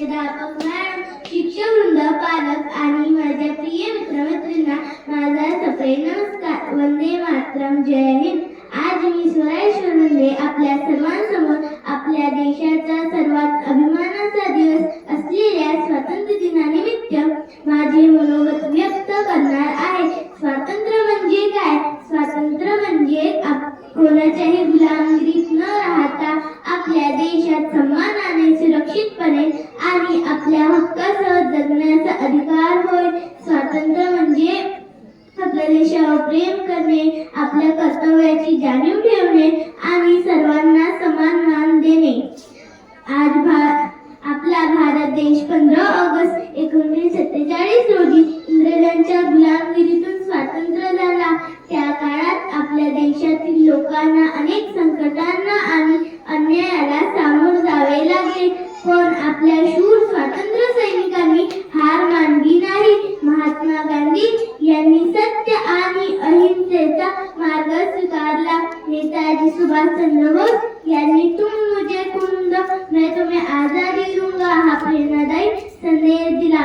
मुख्याध्यापक मॅडम, शिक्षक वृंद, पालक आणि माझ्या प्रिय मित्रमैत्रिणींना माझा सप्रेम नमस्कार. वंदे मातरम. जय हिंद. आज मी स्वराज्य वंदे आपल्या सर्वांसमोर आपल्या देशाचा सर्वात अभिमानाचा दिवस असलेल्या स्वातंत्र्य दिनानिमित्त माझे मनोगत व्यक्त करणार आहे. स्वातंत्र्य म्हणजे काय? स्वातंत्र्य म्हणजे कोणाच्याही गुलामगिरीत न राहता आपल्या देशात सन्मानाने, सुरक्षितपणे आणि आपल्या हक्कासह जगण्याचा अधिकार होय. स्वातंत्र्य म्हणजे आपल्या देशावर प्रेम करणे, आपल्या कर्तव्याची जाणीव ठेवणे आणि सर्वांना समान मान देणे. आज आपला भारत देश 15 ऑगस्ट 1947 रोजी इंग्रजांच्या गुलामगिरीतून स्वतंत्र झाला. त्या काळात आपल्या देशातील लोकांना अनेक संकटांना आणि अन्यायाला सामोरे जावे लागले, पण आपल्या शूर स्वातंत्र्य सैनिकांनी हार मानली नाही. महात्मा गांधी यांनी सत्य आणि अहिंसेचा मार्ग स्वीकारला. नेताजी सुभाषचंद्र बोस यांनी तुम मुझे खून दो मैं तुम्हें आजादी दूंगा हा प्रेरणादायी संदेश दिला.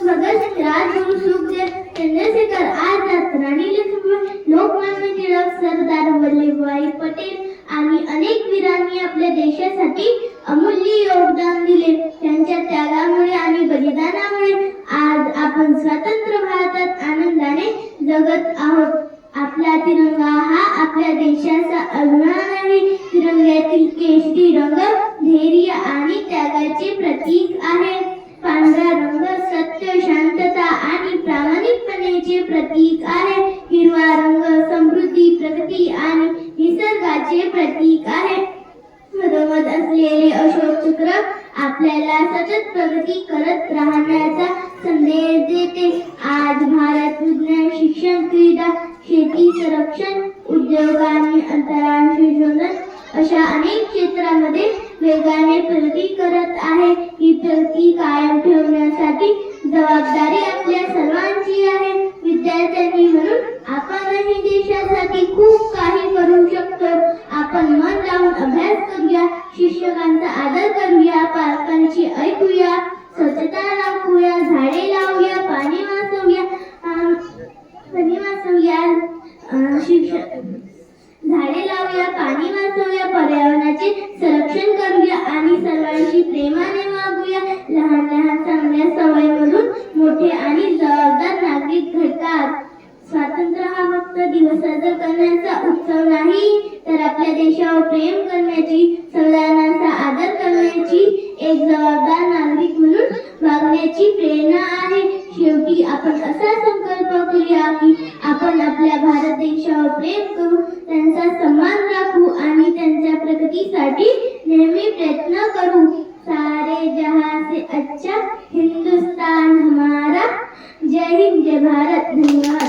भगतसिंग, राजगुरू, सुखदेव, चंद्रशेखर आझाद, राणी लक्ष्मीबाई, लोकमान्य टिळक, सरदार वल्लभभाई पटेल आणि अनेक वीरांनी आपल्या देशासाठी अमूल्य योगदान दिले. त्यांच्या त्यागामुळे आणि बलिदानामुळे आज आपण स्वतंत्र भारतात आनंदाने जगत आहोत. आपला तिरंगा हा आपल्या देशाचा अभिमान आहे. तिरंग्यातील केशरी रंग धैर्य आणि त्यागाचे प्रतीक आहे. पांढरा रंग सत्य, शांतता आणि प्रामाणिकपणाचे प्रतीक आहे. हिरवा रंग समृद्धी, प्रगती आणि निसर्गाचे प्रतीक आहे. मधोमध असलेले अशोक चक्र आपल्याला सतत प्रगती करत राहण्याचा संदेश देते. आज भारत विज्ञान, शिक्षण, क्रीडा, शेती, संरक्षण, उद्योग आणि अंतराळ संशोधन अशा अनेक क्षेत्रांमध्ये वेगाने प्रगती करत आहे. ही प्रगती कायम ठेवण्यासाठी जबाबदारी आपल्या सर्वांची आहे. विद्यार्थ्यांनी म्हणून आपणही देशासाठी खूप काही करू शकतो. आपण मन लावून अभ्यास करूया, शिक्षकांचा आदर करूया, पालकांची ऐकूया, स्वच्छता राखूया, झाडे लावूया, पाणी वाचवूया, झाडे लावूया, पाणी वाचवूया, पर्यावरणाचे संरक्षण करूया आणि सर्वांशी प्रेमाने वागूया. लहान लहान चांगल्या सवयीमधून मोठे आणि जबाबदार नागरिक घडतात. स्वातंत्र्य हा फक्त दिवस साजरा करण्याचा उत्सव नाही, तर आपल्या देशावर प्रेम करण्याची, संविधानाचा आदर करण्याची, एक जबाबदार नागरिक म्हणून वागण्याची प्रेरणा आहे. शेवटी आपण असा संकल्प करूया की आपण आपल्या भारत देशावर प्रेम करू, त्यांचा सन्मान राखू आणि त्यांच्या प्रगतीसाठी नेहमी प्रयत्न करू. सारे जहां से अच्छा हिंदुस्तान हमारा. जय हिंद, जय भारत. धन्यवाद.